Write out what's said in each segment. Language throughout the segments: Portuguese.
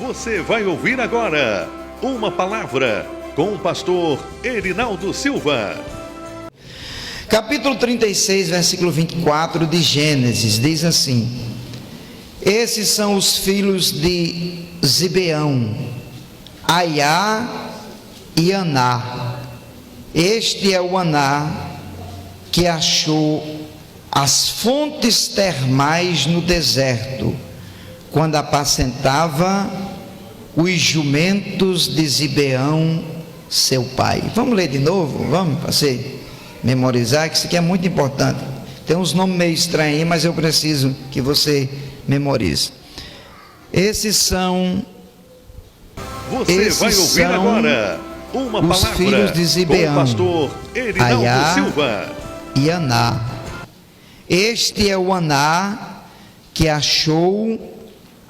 Você vai ouvir agora uma palavra com o pastor Erinaldo Silva. Capítulo 36, versículo 24 de Gênesis, diz assim: esses são os filhos de Zibeão, Aiá e Aná. Este é o Aná que achou as fontes termais no deserto, quando apacentava os jumentos de Zibeão, seu pai. Vamos ler de novo? Vamos, para você memorizar, que isso aqui é muito importante. Tem uns nomes meio estranhos aí, mas eu preciso que você memorize. Esses são... Você vai ouvir agora uma os palavra filhos de Zibeão, com o pastor Erinaldo Aiá Silva e Aná. Este é o Aná que achou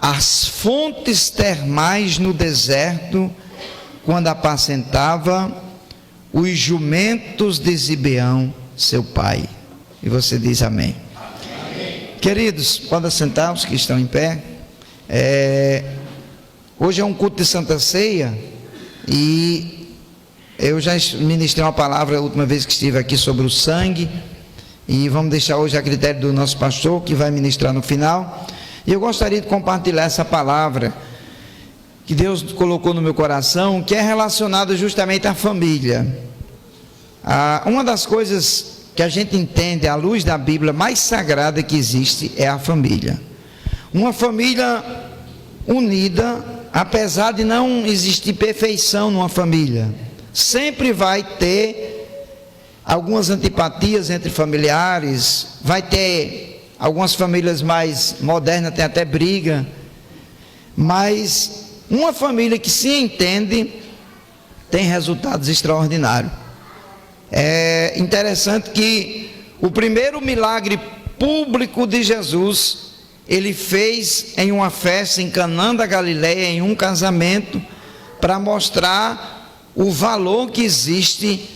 as fontes termais no deserto, quando apacentava os jumentos de Zibeão, seu pai. E você diz amém. Amém. Queridos, podem sentar, os que estão em pé. Hoje é um culto de Santa Ceia, e eu já ministrei uma palavra a última vez que estive aqui sobre o sangue, e vamos deixar hoje a critério do nosso pastor, que vai ministrar no final. E eu gostaria de compartilhar essa palavra que Deus colocou no meu coração, que é relacionada justamente à família. Uma das coisas que a gente entende à luz da Bíblia mais sagrada que existe é a família. Uma família unida, apesar de não existir perfeição numa família, sempre vai ter algumas antipatias entre familiares, vai ter... Algumas famílias mais modernas têm até briga, mas uma família que se entende tem resultados extraordinários. É interessante que o primeiro milagre público de Jesus, ele fez em uma festa em Canaã da Galileia, em um casamento, para mostrar o valor que existe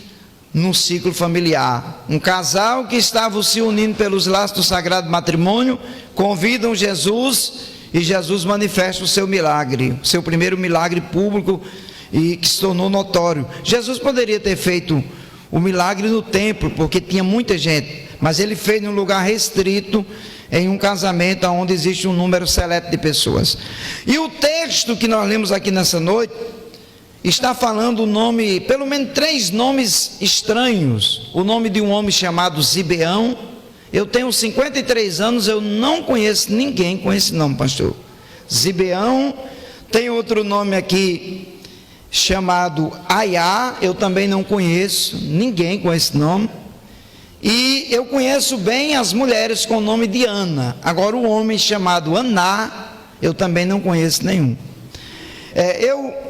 no ciclo familiar. Um casal que estava se unindo pelos laços do sagrado matrimônio, convidam Jesus, e Jesus manifesta o seu milagre, o seu primeiro milagre público, e que se tornou notório. Jesus poderia ter feito o milagre no templo, porque tinha muita gente, mas ele fez num lugar restrito, em um casamento onde existe um número seleto de pessoas. E o texto que nós lemos aqui nessa noite está falando o nome, pelo menos 3 nomes estranhos. O nome de um homem chamado Zibeão. Eu tenho 53 anos, eu não conheço ninguém com esse nome, pastor. Zibeão. Tem outro nome aqui chamado Aiá, eu também não conheço ninguém com esse nome. E eu conheço bem as mulheres com o nome de Ana. Agora o homem chamado Aná, eu também não conheço nenhum. Eu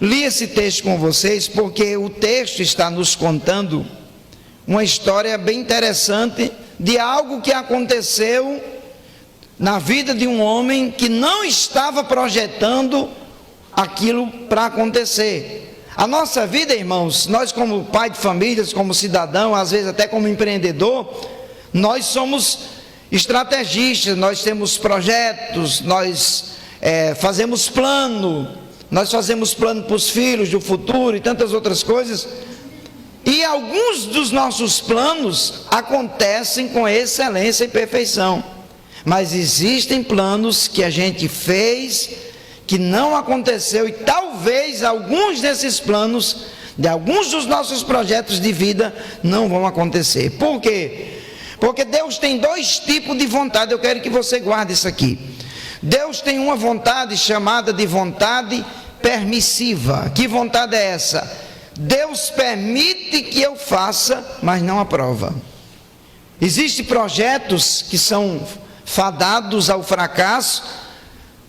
li esse texto com vocês porque o texto está nos contando uma história bem interessante de algo que aconteceu na vida de um homem que não estava projetando aquilo para acontecer. A nossa vida, irmãos, nós como pai de famílias, como cidadão, às vezes até como empreendedor, nós somos estrategistas, nós temos projetos, nós fazemos plano. Nós fazemos plano para os filhos, do futuro e tantas outras coisas. E alguns dos nossos planos acontecem com excelência e perfeição. Mas existem planos que a gente fez, que não aconteceu. E talvez alguns desses planos, de alguns dos nossos projetos de vida, não vão acontecer. Por quê? Porque Deus tem 2 tipos de vontade. Eu quero que você guarde isso aqui. Deus tem uma vontade chamada de vontade permissiva. Que vontade é essa? Deus permite que eu faça, mas não aprova. Existem projetos que são fadados ao fracasso,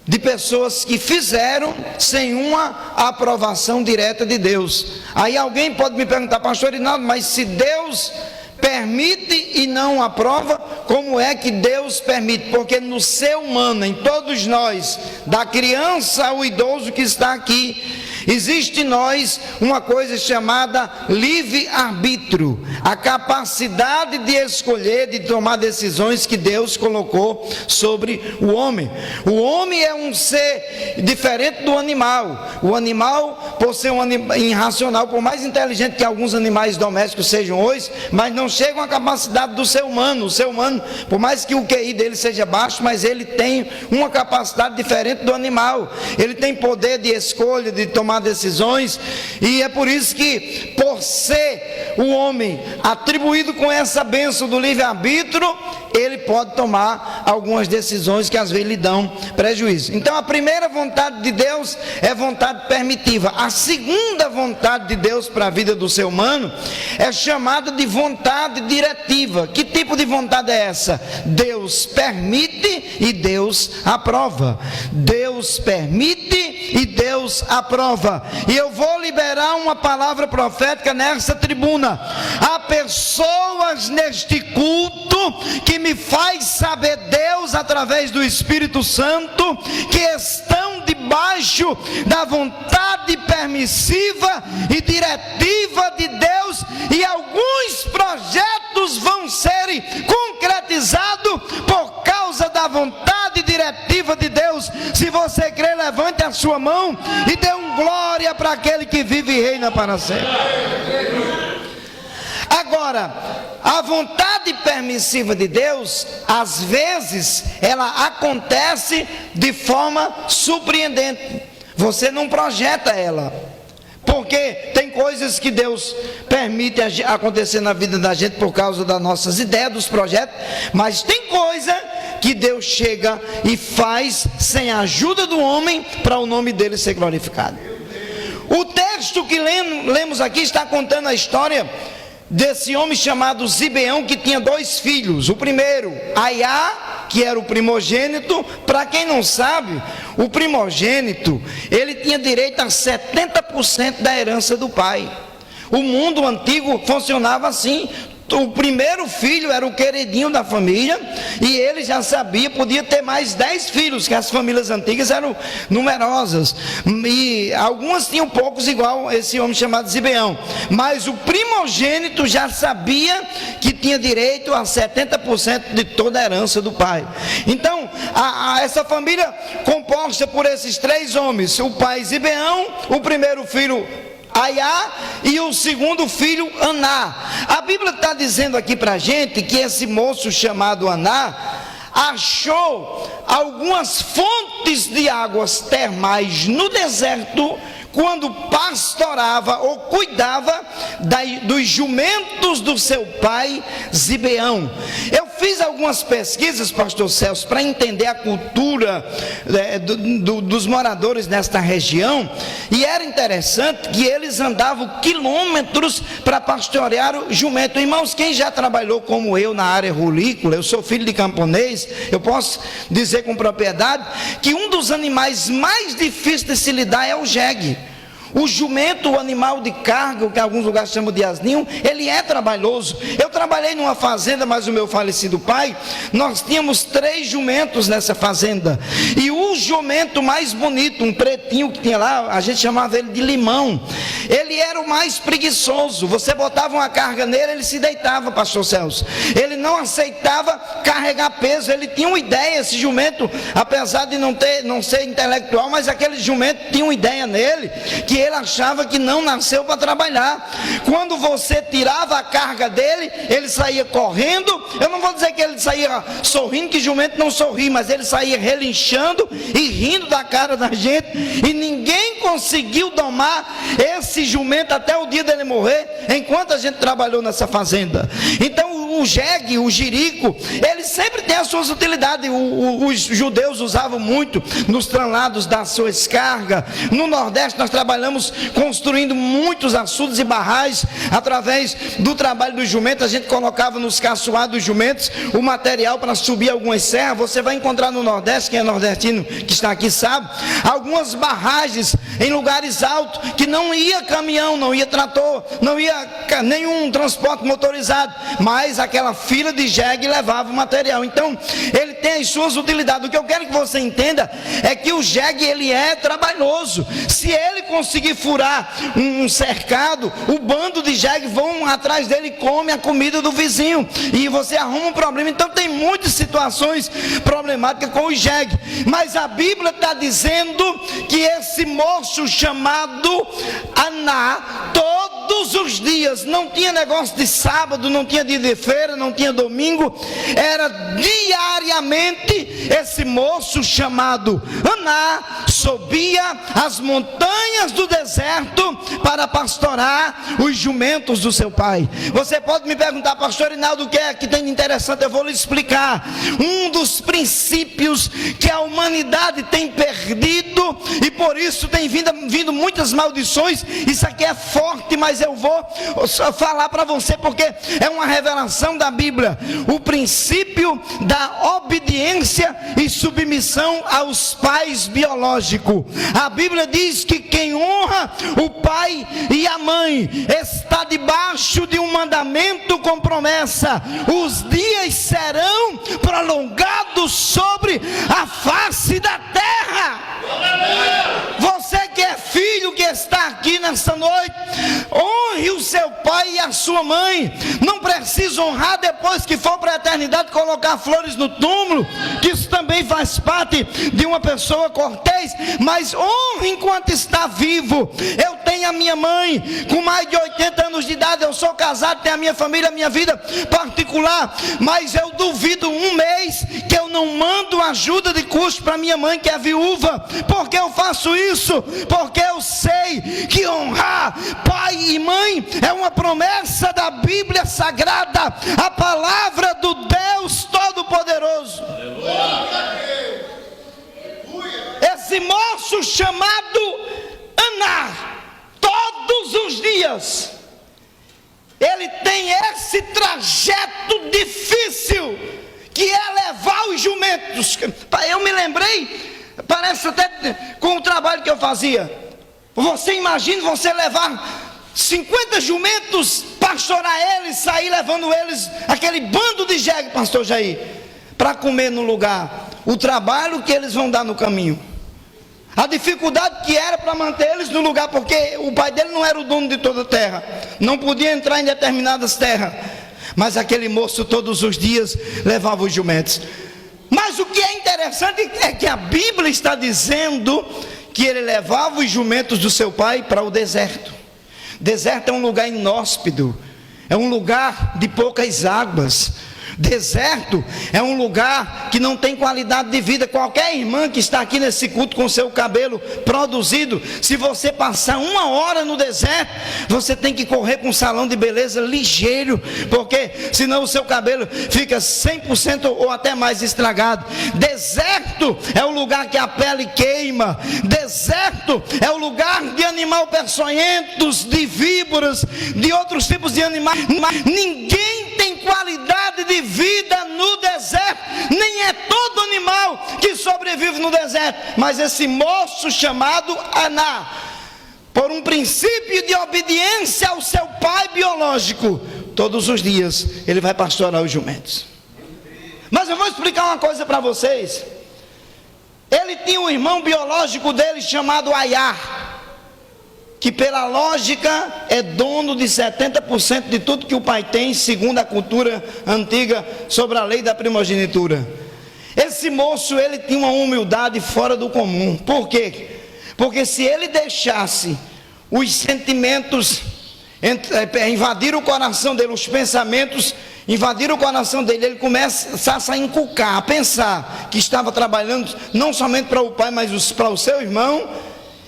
de pessoas que fizeram sem uma aprovação direta de Deus. Aí alguém pode me perguntar, pastor Erinaldo, mas se Deus permite e não aprova, como é que Deus permite? Porque no ser humano, em todos nós, da criança ao idoso que está aqui, Existe em nós uma coisa chamada livre-arbítrio, a capacidade de escolher, de tomar decisões que Deus colocou sobre o homem. O homem é um ser diferente do animal. O animal, por ser um animal irracional, por mais inteligente que alguns animais domésticos sejam hoje, mas não chegam à capacidade do ser humano. O ser humano, por mais que o QI dele seja baixo, mas ele tem uma capacidade diferente do animal. Ele tem poder de escolha, de tomar decisões, e é por isso que, por ser o homem atribuído com essa bênção do livre-arbítrio, ele pode tomar algumas decisões que às vezes lhe dão prejuízo. Então a primeira vontade de Deus é vontade permitiva. A segunda vontade de Deus para a vida do ser humano é chamada de vontade diretiva. Que tipo de vontade é essa? Deus permite e Deus aprova. Deus permite e Deus aprova. E eu vou liberar uma palavra profética nessa tribuna. Há pessoas neste culto que me faz saber Deus através do Espírito Santo, que estão debaixo da vontade permissiva e diretiva de Deus, e alguns projetos vão ser concretizados por causa da vontade diretiva de Deus. Se você crê, levante a sua mão e dê um glória para aquele que vive e reina para sempre. Agora, a vontade permissiva de Deus, às vezes, ela acontece de forma surpreendente. Você não projeta ela, porque tem coisas que Deus permite acontecer na vida da gente por causa das nossas ideias, dos projetos, mas tem coisa que Deus chega e faz sem a ajuda do homem, para o nome dele ser glorificado. O texto que lemos aqui está contando a história desse homem chamado Zibeão, que tinha 2 filhos. O primeiro, Aiá, que era o primogênito. Para quem não sabe, o primogênito, ele tinha direito a 70% da herança do pai. O mundo antigo funcionava assim. O primeiro filho era o queridinho da família, e ele já sabia, podia ter mais 10 filhos, que as famílias antigas eram numerosas, e algumas tinham poucos, igual esse homem chamado Zibeão, mas o primogênito já sabia que tinha direito a 70% de toda a herança do pai. Então, essa família composta por esses 3 homens, o pai Zibeão, o primeiro filho Aiá e o segundo filho Aná. A Bíblia está dizendo aqui para a gente que esse moço chamado Aná achou algumas fontes de águas termais no deserto, quando pastorava ou cuidava dos jumentos do seu pai Zibeão. Eu fiz algumas pesquisas, pastor Celso, para entender a cultura dos moradores nesta região, e era interessante que eles andavam quilômetros para pastorear o jumento. Irmãos, quem já trabalhou como eu na área rurícola, eu sou filho de camponês, eu posso dizer com propriedade que um dos animais mais difíceis de se lidar é o jegue. O jumento, o animal de carga, que alguns lugares chamam de asninho, ele é trabalhoso. Eu trabalhei numa fazenda, mas o meu falecido pai, nós tínhamos 3 jumentos nessa fazenda. E o jumento mais bonito, um pretinho que tinha lá, a gente chamava ele de limão. Ele era o mais preguiçoso. Você botava uma carga nele, ele se deitava, pastor Celso. Ele não aceitava carregar peso. Ele tinha uma ideia, esse jumento, apesar de não ser intelectual, mas aquele jumento tinha uma ideia nele, que ele achava que não nasceu para trabalhar. Quando você tirava a carga dele, ele saía correndo. Eu não vou dizer que ele saía sorrindo, que jumento não sorri, mas ele saía relinchando e rindo da cara da gente, e ninguém conseguiu domar esse jumento até o dia dele morrer, enquanto a gente trabalhou nessa fazenda. Então o jegue, o jirico, ele sempre tem as suas utilidades. Os judeus usavam muito nos translados das suas cargas. No Nordeste nós trabalhamos construindo muitos açudes e barragens através do trabalho dos jumentos. A gente colocava nos caçoados dos jumentos o material para subir algumas serras. Você vai encontrar no Nordeste, quem é nordestino que está aqui sabe, algumas barragens em lugares altos que não ia caminhão, não ia trator, não ia nenhum transporte motorizado, mas daquela fila de jegue e levava o material. Então, ele tem as suas utilidades. O que eu quero que você entenda é que o jegue, ele é trabalhoso. Se ele conseguir furar um cercado, o bando de jegue vão atrás dele e come a comida do vizinho, e você arruma um problema. Então tem muitas situações problemáticas com o jegue, mas a Bíblia está dizendo que esse moço chamado Aná, todos os dias, não tinha negócio de sábado, não tinha dia de feira, não tinha domingo, era diariamente. Esse moço chamado Aná subia as montanhas do deserto para pastorar os jumentos do seu pai. Você pode me perguntar, pastor Rinaldo, o que é que tem de interessante? Eu vou lhe explicar. Um dos princípios que a humanidade tem perdido, e por isso tem vindo muitas maldições. Isso aqui é forte, mas eu vou só falar para você porque é uma revelação da Bíblia. O princípio da obediência e submissão aos pais biológicos. A Bíblia diz que quem honra o pai e a mãe está debaixo de um mandamento com promessa: os dias serão prolongados sobre a face da terra. Você que é filho, que está aqui nessa noite, honre o seu pai e a sua mãe. Não precisa honrar depois que for para a eternidade, colocar flores no túmulo, que isso também faz parte de uma pessoa cortês, mas honre enquanto está vivo. Eu tenho a minha mãe com mais de 80 anos de idade, eu sou casado, tenho a minha família, a minha vida particular, mas eu duvido um mês que eu não mando ajuda de custo para minha mãe que é viúva. Por que eu faço isso? Porque eu sei que honrar pai e mãe é uma promessa da Bíblia Sagrada, a palavra do Deus Todo-Poderoso. Esse moço chamado Aná, todos os dias, ele tem esse trajeto difícil, que é levar os jumentos. Eu me lembrei, parece até com o trabalho que eu fazia. Você imagina você levar 50 jumentos, pastorar eles, sair levando eles, aquele bando de jegue, pastor Jair, para comer no lugar. O trabalho que eles vão dar no caminho, a dificuldade que era para manter eles no lugar, porque o pai dele não era o dono de toda a terra, não podia entrar em determinadas terras, mas aquele moço todos os dias levava os jumentos. Mas o que é interessante é que a Bíblia está dizendo que ele levava os jumentos do seu pai para o deserto. Deserto é um lugar inóspito, é um lugar de poucas águas. Deserto é um lugar que não tem qualidade de vida. Qualquer irmã que está aqui nesse culto com seu cabelo produzido, se você passar 1 hora no deserto, você tem que correr com um salão de beleza ligeiro, porque senão o seu cabelo fica 100% ou até mais estragado. Deserto é o lugar que a pele queima. Deserto é o lugar de animais peçonhentos, de víboras, de outros tipos de animais. Ninguém tem qualidade de vida no deserto, nem é todo animal que sobrevive no deserto, mas esse moço chamado Aná, por um princípio de obediência ao seu pai biológico, todos os dias ele vai pastorar os jumentos. Mas eu vou explicar uma coisa para vocês. Ele tinha um irmão biológico dele chamado Aiá, que pela lógica é dono de 70% de tudo que o pai tem, segundo a cultura antiga sobre a lei da primogenitura. Esse moço, ele tinha uma humildade fora do comum. Por quê? Porque se ele deixasse os sentimentos invadir o coração dele, os pensamentos invadir o coração dele, ele começasse a inculcar, a pensar que estava trabalhando não somente para o pai, mas para o seu irmão,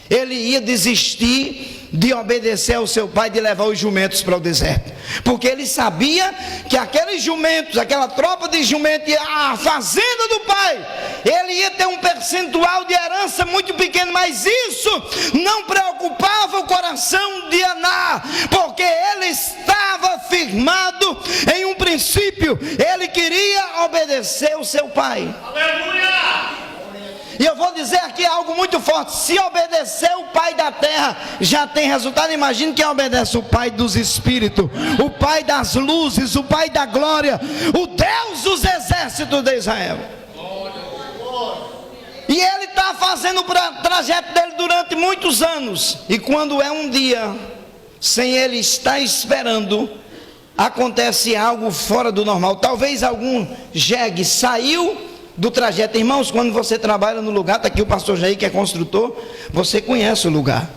ele ia desistir de obedecer ao seu pai, de levar os jumentos para o deserto, porque ele sabia que aqueles jumentos, aquela tropa de jumentos, a fazenda do pai, ele ia ter um percentual de herança muito pequeno, mas isso não preocupava o coração de Aná, porque ele estava firmado em um princípio, ele queria obedecer o seu pai. Aleluia! E eu vou dizer aqui algo muito forte: se obedecer o Pai da terra, já tem resultado. Imagine quem obedece o Pai dos Espíritos, o Pai das luzes, o Pai da glória, o Deus dos exércitos de Israel. E ele está fazendo o trajeto dele durante muitos anos. E quando é um dia, sem ele estar esperando, acontece algo fora do normal. Talvez algum jegue saiu do trajeto. Irmãos, quando você trabalha no lugar, está aqui o pastor Jair, que é construtor, você conhece o lugar.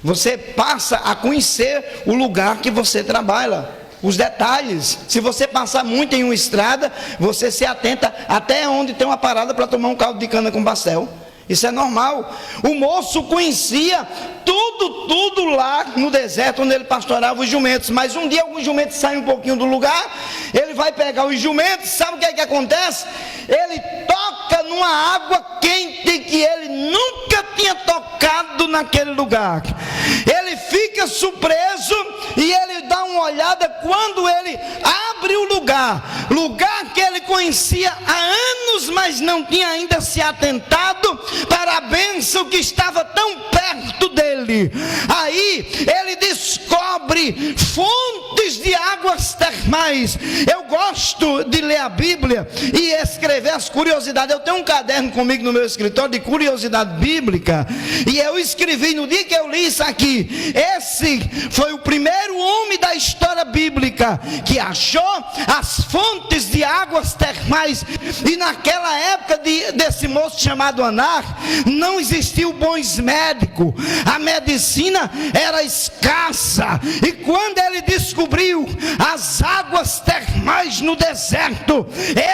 Você passa a conhecer o lugar que você trabalha, os detalhes. Se você passar muito em uma estrada, você se atenta até onde tem uma parada para tomar um caldo de cana com pastel. Isso é normal. O moço conhecia tudo lá no deserto onde ele pastorava os jumentos. Mas um dia alguns jumentos saem um pouquinho do lugar, ele vai pegar os jumentos. Sabe o que é que acontece? Ele toca numa água quente que ele nunca tinha tocado naquele lugar. Ele fica surpreso e ele dá uma olhada. Quando ele abre o lugar que ele conhecia há anos, mas não tinha ainda se atentado para a bênção que estava tão perto dele. Aí ele descobre fontes de águas termais. Eu gosto de ler a Bíblia e escrever as curiosidades. Eu tenho um caderno comigo no meu escritório de curiosidade bíblica, e eu escrevi no dia que eu li isso aqui: esse foi o primeiro homem da história bíblica que achou as fontes de águas termais. E naquela época desse moço chamado Aná, não existiam bons médicos, a medicina era escassa. E quando ele descobriu as águas termais no deserto,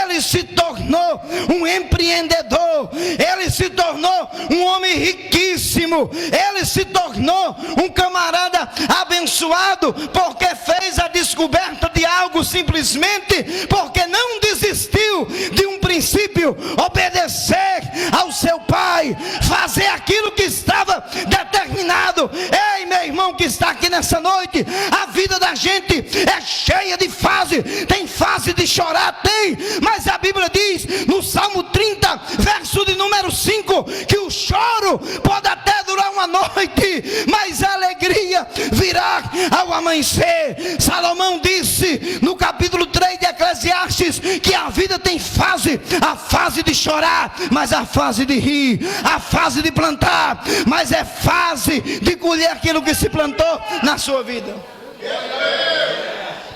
ele se tornou um empreendedor, ele se tornou um homem riquíssimo, ele se tornou um camarada abençoado, porque fez a descoberta de algo, simplesmente porque não desistiu de um princípio: obedecer ao seu pai, fazer aquilo que estava determinado. Ei, meu irmão que está aqui nessa noite, a vida da gente é cheia de fase. Tem fase de chorar, tem, mas a Bíblia diz no Salmo 30, verso de número 5, que o choro pode até durar uma noite, mas a alegria virá ao amanhecer. Salomão disse no capítulo 3 de Eclesiastes que a vida tem fase: a fase de chorar, mas a fase de rir, a fase de plantar, mas é fase de colher aquilo que se plantou na sua vida.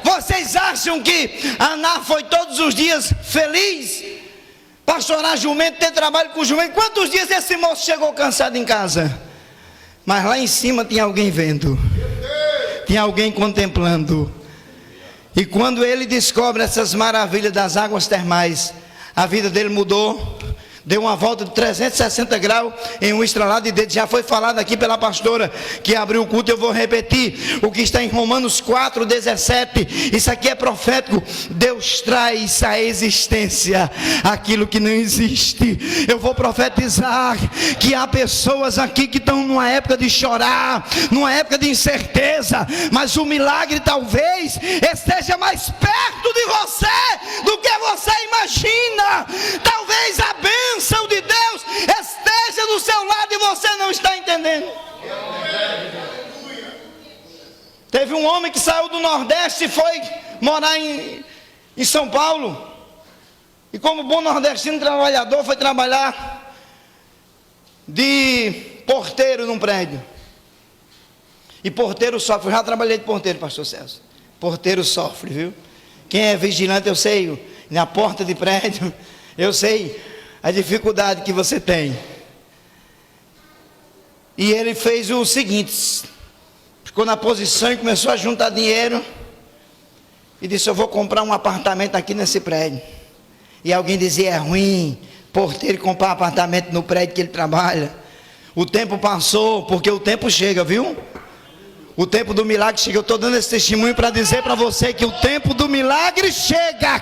Vocês acham que Aná foi todos os dias feliz? Pastorar jumento, ter trabalho com jumento. Quantos dias esse moço chegou cansado em casa? Mas lá em cima tinha alguém vendo, tinha alguém contemplando. E quando ele descobre essas maravilhas das águas termais, a vida dele mudou. Deu uma volta de 360 graus em um estralado de dedos. Já foi falado aqui pela pastora que abriu o culto. Eu vou repetir o que está em Romanos 4:17. Isso aqui é profético. Deus traz à existência aquilo que não existe. Eu vou profetizar que há pessoas aqui que estão numa época de chorar, numa época de incerteza, mas o milagre talvez esteja mais perto de você do que você imagina. Talvez a bênção de Deus esteja do seu lado e você não está entendendo. Teve um homem que saiu do Nordeste e foi morar em São Paulo, e como bom nordestino trabalhador, foi trabalhar de porteiro num prédio. E porteiro sofre. Eu já trabalhei de porteiro, pastor Celso. Porteiro sofre, viu? Quem é vigilante, eu sei, na porta de prédio, eu sei a dificuldade que você tem. E ele fez o seguinte: ficou na posição e começou a juntar dinheiro e disse: eu vou comprar um apartamento aqui nesse prédio. E alguém dizia: é ruim porteiro comprar apartamento no prédio que ele trabalha. O tempo passou, porque o tempo chega, viu? O tempo do milagre chega. Eu estou dando esse testemunho para dizer para você que o tempo do milagre chega.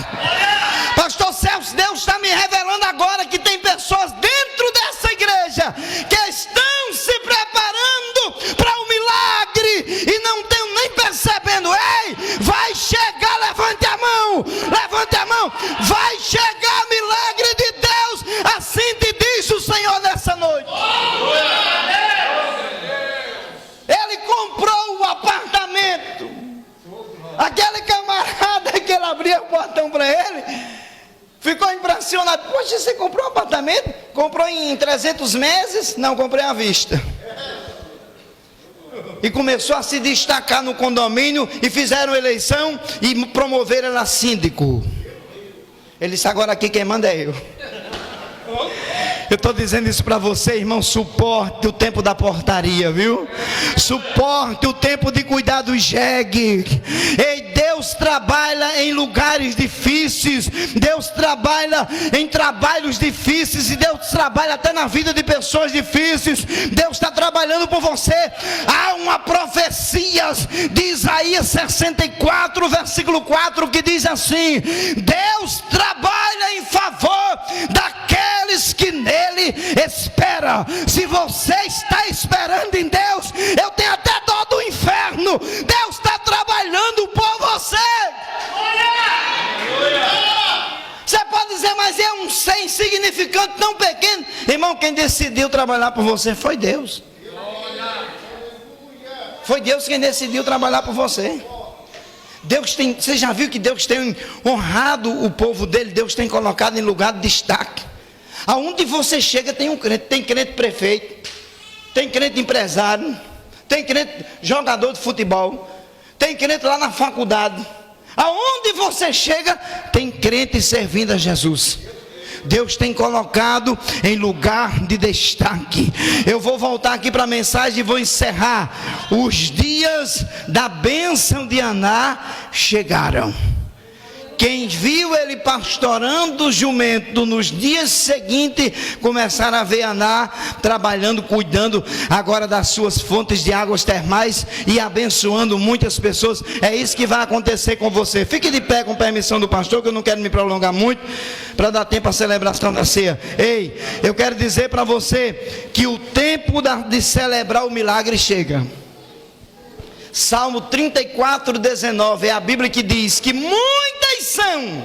Pastor Celso, Deus está me revelando agora que tem pessoas dentro dessa igreja que estão se preparando para o milagre e não estão nem percebendo. Ei, vai chegar, levante a mão, vai chegar milagre de Deus, assim te diz o Senhor perguntaram: poxa, você comprou um apartamento? Comprou em 300 meses? Não, comprei à vista. E começou a se destacar no condomínio, e fizeram eleição e promoveram ela síndico. Ele disse: agora aqui quem manda é eu. Eu estou dizendo isso para você, irmão. Suporte o tempo da portaria, viu? Suporte o tempo de cuidar do jegue. Ei, Deus trabalha em lugares difíceis. Deus trabalha em trabalhos difíceis. E Deus trabalha até na vida de pessoas difíceis. Deus está trabalhando por você. Há uma profecia de Isaías 64, versículo 4, que diz assim: Deus trabalha em favor daqueles que nele espera. Se você está esperando em Deus, eu tenho até dó do inferno. Deus está trabalhando por você. Você pode dizer: mas é um ser insignificante, tão pequeno. Irmão, quem decidiu trabalhar por você foi Deus. Foi Deus quem decidiu trabalhar por você. Deus tem, você já viu que Deus tem honrado o povo dele? Deus tem colocado em lugar de destaque. Aonde você chega tem um crente. Tem crente prefeito, tem crente empresário, tem crente jogador de futebol, tem crente lá na faculdade. Aonde você chega tem crente servindo a Jesus. Deus tem colocado em lugar de destaque. Eu vou voltar aqui para a mensagem e vou encerrar. Os dias da bênção de Aná chegaram. Quem viu ele pastorando o jumento, nos dias seguintes começaram a ver Aná trabalhando, cuidando agora das suas fontes de águas termais e abençoando muitas pessoas. É isso que vai acontecer com você. Fique de pé, com permissão do pastor, que eu não quero me prolongar muito, para dar tempo à celebração da ceia. Ei, eu quero dizer para você que o tempo de celebrar o milagre chega. Salmo 34, 19, é a Bíblia que diz que muitas são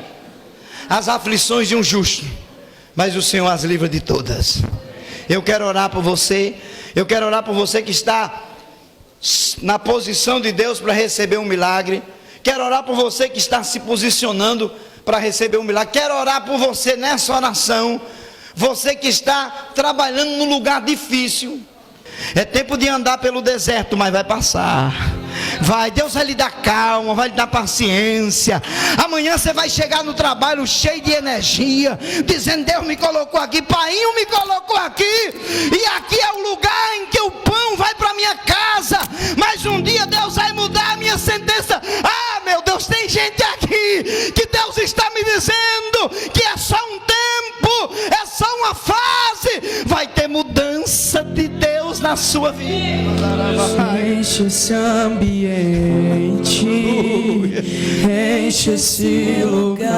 as aflições de um justo, mas o Senhor as livra de todas. Eu quero orar por você. Eu quero orar por você que está na posição de Deus para receber um milagre. Quero orar por você que está se posicionando para receber um milagre. Quero orar por você nessa oração. Você que está trabalhando num lugar difícil. É tempo de andar pelo deserto, mas vai passar. Vai, Deus vai lhe dar calma, vai lhe dar paciência. Amanhã você vai chegar no trabalho cheio de energia, dizendo: Deus me colocou aqui, Painho me colocou aqui, e aqui é o lugar em que o pão vai para minha casa. Mas um dia Deus vai mudar a minha sentença. Ah, meu Deus, tem gente aqui que Deus está me dizendo que é só um tempo, é só uma fase. Vai ter mudança de Deus na sua vida. Enche esse ambiente, enche esse lugar.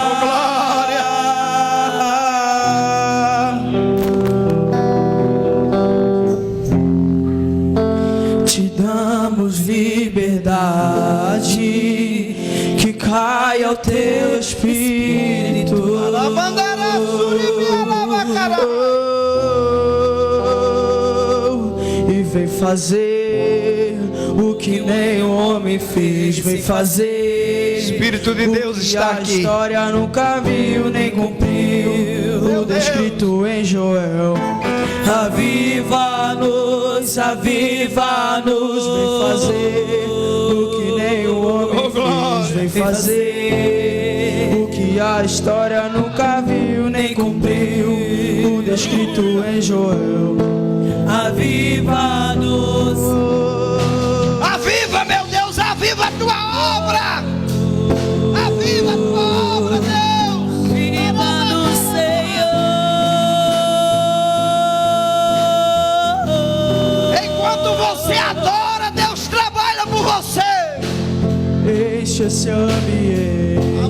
Oh, glória! Te damos liberdade, que caia o teu espírito. E vem fazer o que nem o homem fez. Vem fazer. Espírito de Deus está aqui. A história nunca viu nem cumpriu, descrito em Joel. Aviva-nos, aviva-nos. Vem fazer o que nem o homem fez. Vem fazer o que a história nunca viu nem cumpriu, descrito em Joel. Aviva-nos. Aviva, meu Deus, aviva a tua obra. Aviva a tua obra, Deus. Viva no Senhor. Enquanto você adora, Deus trabalha por você. Enche esse ambiente,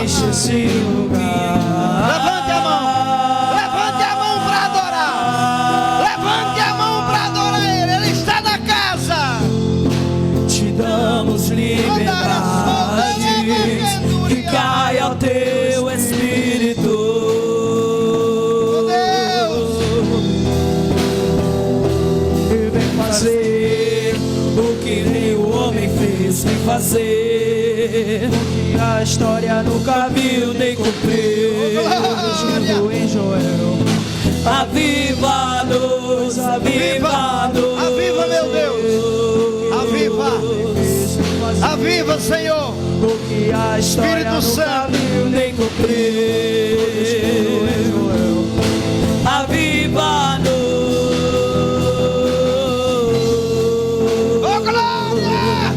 enche esse lugar. Levante a mão. Levante a mão para adorar. Levante a mão para adorar Ele. Ele está na casa. Te damos liberdade, que caia o teu espírito. E vem fazer o que nem o homem fez. Vem fazer o que a a história nunca viu nem cumpriu. Escrito em Joel. Aviva-nos, aviva-nos. Aviva, meu Deus. Aviva. Aviva, Senhor. O que a história Espírito nunca Santo. viu nem cumpriu. Escrito em Joel. Aviva-nos. Oh, glória!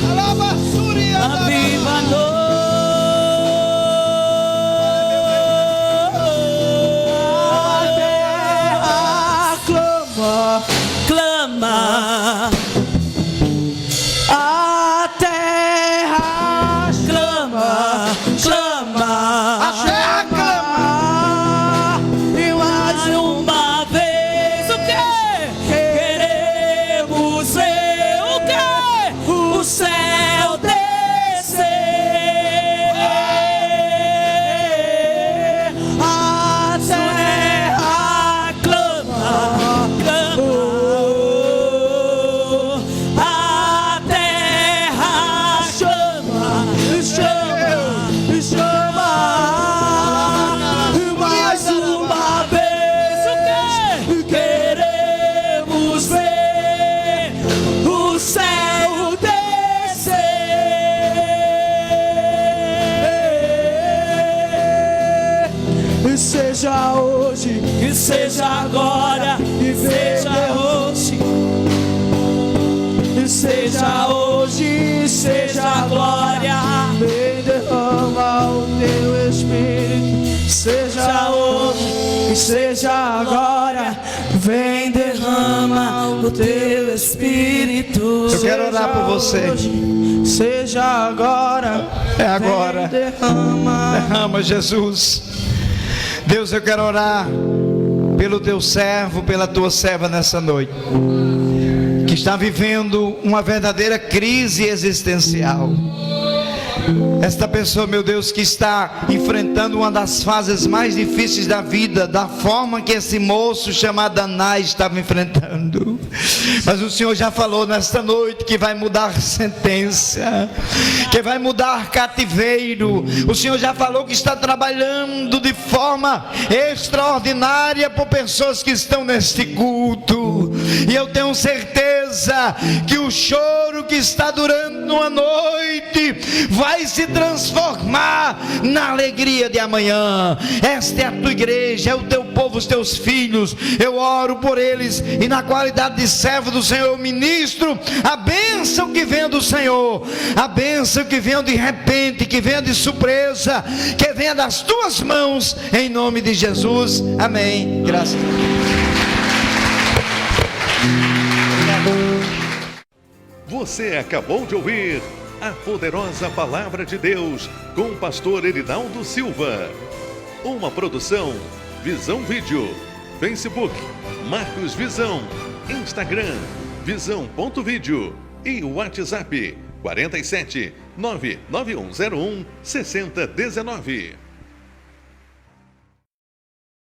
Alabaçúria, Aviva-nos. A terra clama, clama. A terra clama, clama. A terra clama. E mais uma vez o que? Queremos ver o que? O céu descer. A terra clama, clama. A terra chama, chama, chama. Mais uma vez o que? Queremos ver o céu descer. E seja hoje, que seja agora, e seja hoje. E seja hoje, seja a glória. Vem derrama o teu Espírito. Seja hoje, seja agora. Vem derrama o teu Espírito. Eu quero orar por você. Hoje, seja agora. É agora. Vem derrama. Derrama, Jesus. Deus, eu quero orar pelo teu servo, pela tua serva nessa noite, que está vivendo uma verdadeira crise existencial. Esta pessoa, meu Deus, que está enfrentando uma das fases mais difíceis da vida, da forma que esse moço chamado Anás estava enfrentando. Mas o Senhor já falou nesta noite que vai mudar sentença, que vai mudar cativeiro. O Senhor já falou que está trabalhando de forma extraordinária por pessoas que estão neste culto. E eu tenho certeza que o choro que está durando uma noite vai se transformar na alegria de amanhã. Esta é a tua igreja, é o teu povo, os teus filhos. Eu oro por eles e na qualidade de servo do Senhor eu ministro a bênção que vem do Senhor, a bênção que vem de repente, que vem de surpresa, que vem das tuas mãos, em nome de Jesus, amém. Graças a Deus. Você acabou de ouvir a poderosa palavra de Deus com o pastor Erinaldo Silva. Uma produção Visão Vídeo, Facebook Marcos Visão, Instagram Visão.vídeo e WhatsApp 47 99101 6019.